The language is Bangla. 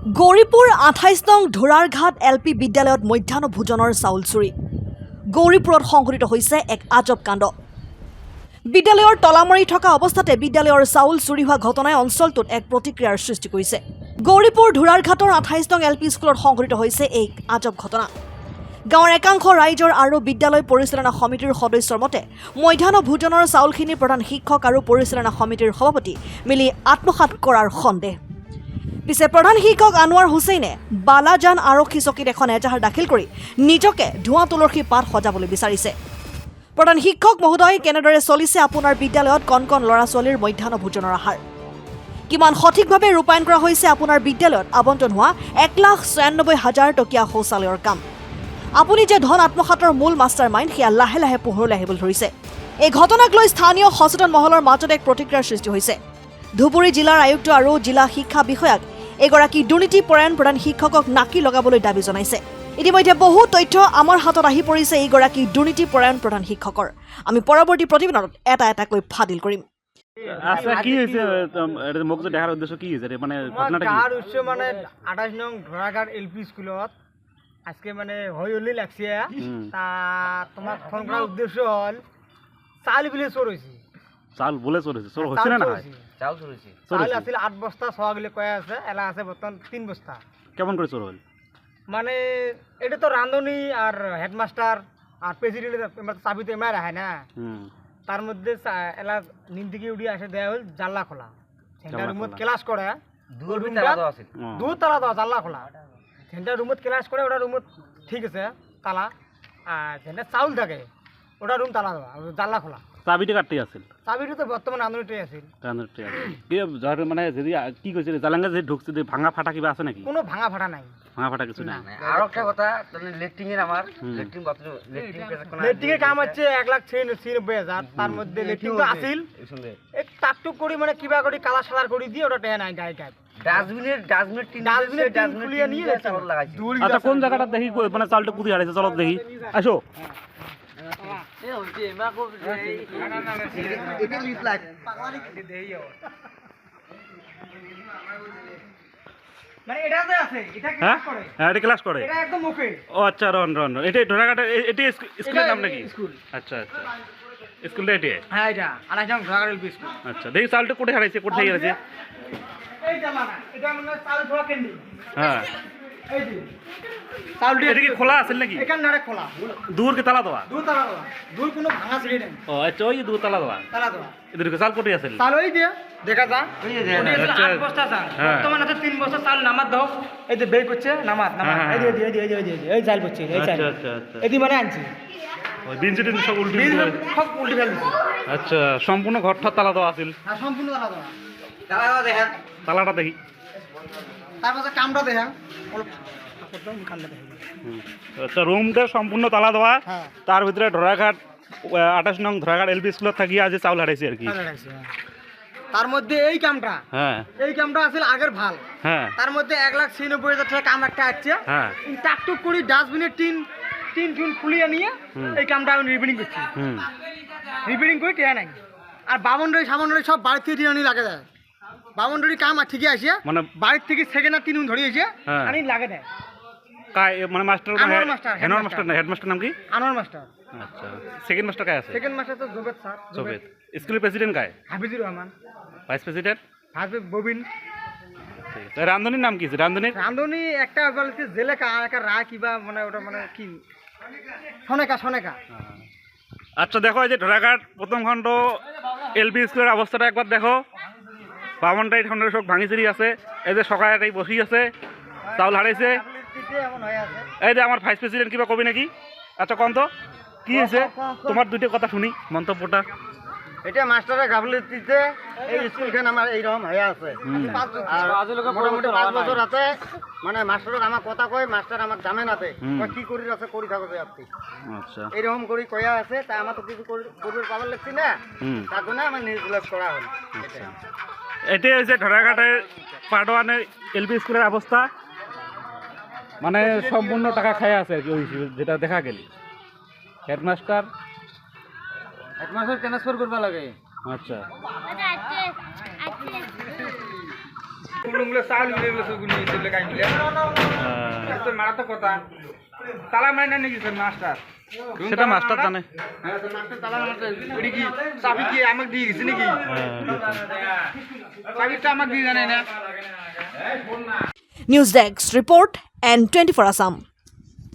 গৌৰীপুৰ ২৮ নং ধোৰাৰঘাট এলপি বিদ্যালয়ত মধ্যাহ্ন ভোজনৰ চাউল চুৰি। গৌৰীপুৰত সংঘটিত হৈছে এক আজব কাণ্ড। বিদ্যালয়ৰ তলা মাৰি থকা অৱস্থাতে বিদ্যালয়ৰ চাউল চুৰি হোৱা ঘটনাই অঞ্চলটোত এক প্ৰতিক্ৰিয়াৰ সৃষ্টি কৰিছে। গৌৰীপুৰ ধোৰাৰঘাটৰ ২৮ নং এলপি স্কুলত সংঘটিত হৈছে এই আজব ঘটনা। গাঁৱৰ একাংশ ৰাইজৰ আৰু বিদ্যালয় পৰিচালনা সমিতিৰ সদস্যৰ মতে মধ্যাহ্ন ভোজনৰ চাউলখিনি প্ৰধান শিক্ষক আৰু পৰিচালনা সমিতিৰ সভাপতি মিলি আত্মসাৎ কৰাৰ সন্দেহ। পিছে প্ৰধান শিক্ষক আনোৱাৰ হুছেইনে বালাজান আৰক্ষী চকীত এখন এজাহাৰ দাখিল কৰি নিজকে ধোঁৱা তুলসী পাত সজাবলৈ বিচাৰিছে। প্ৰধান শিক্ষক মহোদয়, কেনেদৰে চলিছে আপোনাৰ বিদ্যালয়ত কণ কণ ল'ৰা ছোৱালীৰ মধ্যাহ্ন ভোজনৰ আহাৰ? কিমান সঠিকভাৱে ৰূপায়ণ কৰা হৈছে আপোনাৰ বিদ্যালয়ত আবণ্টন হোৱা ১,৯৬,০০০ টকীয়া শৌচালয়ৰ কাম? আপুনি যে ধন আত্মসাতৰ মূল মাষ্টাৰ মাইণ্ড, সেয়া লাহে লাহে পোহৰলৈ আহিবলৈ ধৰিছে। এই ঘটনাক লৈ স্থানীয় সচেতন মহলৰ মাজত এক প্ৰতিক্ৰিয়াৰ সৃষ্টি হৈছে। ধুবুৰী জিলাৰ আয়ুক্ত আৰু জিলা শিক্ষা বিষয়াক এগৰাকী দুৰ্নীতিপৰায়ণ প্ৰধান শিক্ষকক নাকি লগাবলৈ দাবী জনাইছে। ইতিমধ্যে বহু তথ্য আমাৰ হাতত আহি পৰিছে এইগৰাকী দুৰ্নীতিপৰায়ণ প্ৰধান শিক্ষকৰ। আমি পৰৱৰ্তী প্ৰতিবেদনত এটা এটাকৈ ফাদিল কৰিম। আচ্ছা, কি হৈছে মোক যে দেখাৰ উদ্দেশ্য কি হৈছে মানে ঘটনাটা কি? দেখার উদ্দেশ্য মানে ২৮ নং ধোরাঘাট এলপি স্কুলত আজকে মানে হই হলি লাগছে। তা তোমাক ফোন করার উদ্দেশ্য হল চাল বিলে চোর হয়েছে। চাল বলে চোর হয়েছে? চোর হচ্ছে না না? চাল চোর হয়েছে। চাল আছিল ৮ বস্তা, ছোৱা গিলে কয়ে আছে, এলা আছে বর্তমান ৩ বস্তা। কেমন করে চোর হল? মানে এটা তো রাঁধুনি আর হেডমাস্টার আর প্রেসিডেন্ট চাবি তো এমাই রাখে না। তার মধ্যে এলা নিম থেকে উঠি আসে দেয়া হল জানলা খোলা। সেন্টার রুমত ক্লাস করে দু তালা দেওয়া জানলা খোলা। সেন্টার রুমত ক্লাস করে ওটা রুমত ঠিক আছে তালা, আর সেন্টার চাউল থাকে ওটা রুম তালা দেওয়া, জানলা খোলা। চাবিটা কাটতে আছিল? চাবিটা তো বর্তমান আন্দোলনটাই আছিল। মানে যদি কি কৈছে জালাঙ্গা যে ঢুকছে ভাঙা ফাটা কিবা আছে নাকি? কোনো ভাঙা ফাটা নাই। ভাঙা ফাটা কিছু নাই। আর একটা কথা, লেট্রিং এর আমার লেট্রিং বাথরুম লেট্রিং এর কাম হচ্ছে ১,৯৬,০০০। তার মধ্যে লেট্রিং তো আছিল এক টাকটুক করি মানে কিবা করি কালার সালার করে দিয়ে ওটা টেয়া নাই গায়ে গায়ে ডাস্টবিনের খুলিয়ে নিয়ে চাউল লাগাইছে। আচ্ছা, কোন জায়গাটা দেখি মানে চালটা কুদি হারাইছে? চলো দেখি, আসো। মানে এটা যে আছে এটা ক্লাস করে। হ্যাঁ, এটা ক্লাস করে। এটা একদম ওকে। ও আচ্ছা, রন রন। এটা ধরাঘাটা, এটা স্কুলের নাম নাকি? স্কুল। আচ্ছা আচ্ছা, স্কুলটা এটা? হ্যাঁ, এটা ২৮ নং ধোরাঘাট এলপি স্কুল। আচ্ছা, দেখি চালটা কোথায় হারাইছে, কোথায় হারাইছে? এই জামানা এটা মানে চাল ধোয়া কেন্দ্র। হ্যাঁ, এই যে চাউলটি এটা কি খোলা আছে নাকি? এখান নারে খোলা। দূর কি তালা দেওয়া? দু তালা দেওয়া। দূর কোনো ভাঙা ছিড়ি নাই। ও আচ্ছা, ওই দূর তালা দেওয়া। তালা দেওয়া। এদের চাল কোথায় আছে? চাল ওই দিয়ে দেখা যা। ওই যে আচ্ছা। ৮ বস্তা চাল। হ্যাঁ। বর্তমানে আছে ৩ বস্তা চাল নামাত দাও। এই যে বেই করছে নামাত নামাত। হ্যাঁ, এই যে এই যে এই যে এই চাল করছে এই চাল। আচ্ছা আচ্ছা আচ্ছা, এদি মানে আনছি। ওই বিনসি টিন সব উল্টি বিল উল্টি। সব উল্টি ফেল দিছি। আচ্ছা, সম্পূর্ণ ঘরটা তালা দেওয়া আছিল? আর সম্পূর্ণ তালা দেওয়া। দাঁড়াও দেখেন তালাটা দেখি। তারপরে কামটা দেখা অল্প একদম কামটা দেখা। আচ্ছা, রুমটা সম্পূর্ণ তালা দেওয়া। হ্যাঁ। তার ভিতরে ধরাঘাট ২৮ নং ধরাঘাট এলপি স্কুলত থাকি আজ চাউল হারাইছে আর কি। তার মধ্যে এই কামটা, হ্যাঁ এই কামটা আছিল আগের ভাল। হ্যাঁ তার মধ্যে ১,৯৬,০০০ টাকা কাম একটা আছে। হ্যাঁ। টাকটুক করি ডাস্টবিনের টিন খুলিয়ে নিয়ে এই কামটা আমি রিপেয়ারিং করছি। রিপেয়ারিং করে টেয়া নাই। আর বাউন্ডারি সামন্ডারি সব বাড়ির থেকে টিন লাগে দেয়। বাউন্ডারি কাম আর ঠিকই আসে, মানে বাড়ির থেকে সেকেন্ড আর ৩ ধরে এসে হ্যাঁ। আনি লাগে দেয়। কাই মানে মাস্টার আনোয়ার মাস্টার, হেনর মাস্টার না, হেডমাস্টার নাম কি? আনোয়ার মাস্টার। আচ্ছা, সেকেন্ড মাস্টার কায় আছে? সেকেন্ড মাস্টার তো জোবেদ স্যার। সোভিয়েত। স্কুলের প্রেসিডেন্ট কায়? হাফিজুর রহমান। Vice president? হাফিজ ববিন। ঠিক আছে। রান্ধনির নাম কি? রান্ধনির রাঁধুনি একটা বলছে জেলেকা একটা রা কিবা মানে ওটা মানে কি সনেকা সনেকা। আচ্ছা, দেখো এই যে ধরাঘাট প্রথম খণ্ড এলপি স্কুলের অবস্থাটা একবার দেখো। বামনটাই ঠান্ডার সব ভাঙি চিড়ি আছে। এই যে সকালে বসি আছে, চাউল হারাইছে। এমন হয়ে আছে। এই যে আমার ভাইস প্রেসিডেন্ট কিবা কবি নাকি? আচ্ছা, কন তো কি হয়েছে? তোমার দুইটা কথা শুনি মন্তব্যটা। এটা মাস্টারের গাফিলতিতে এই স্কুলখান আমার এইরকম হয়ে আছে। মোটামুটি ৫ বছর আছে। মানে মাস্টারের আমার কথা কয়, মাস্টার আমার জামে নাতে কি করি আছে করি থাকো আপনি। আচ্ছা, এইরকম করি কয়া আছে। তা আমার তো কিছু করবে পাবার লাগছি না, তার জন্য আমার নির্গুলাপ করা হল। এটাই হচ্ছে ধরাঘাটের পাটওয়ানের এলপি স্কুলের অবস্থা। মানে সম্পূর্ণ টাকা খাই আছে আর কি, ওই যেটা দেখা গেল। হেডমাস্টার ট্রান্সফার করবা লাগে। আচ্ছা, কুলুংগুলো চাল মিলে সগুনি দিলে কাই মিলে তো মারাত্মক কথা তালা মাইনা নাকি স্যার মাস্টার সেটা মাস্টার জানে। হ্যাঁ তো মাস্টার তালা মারতে ওই কি চাবি কি আমাকে দিয়ে গেছে নাকি চাবিটা আমাকে দিয়ে জানে না News Desk report and 24 Assam.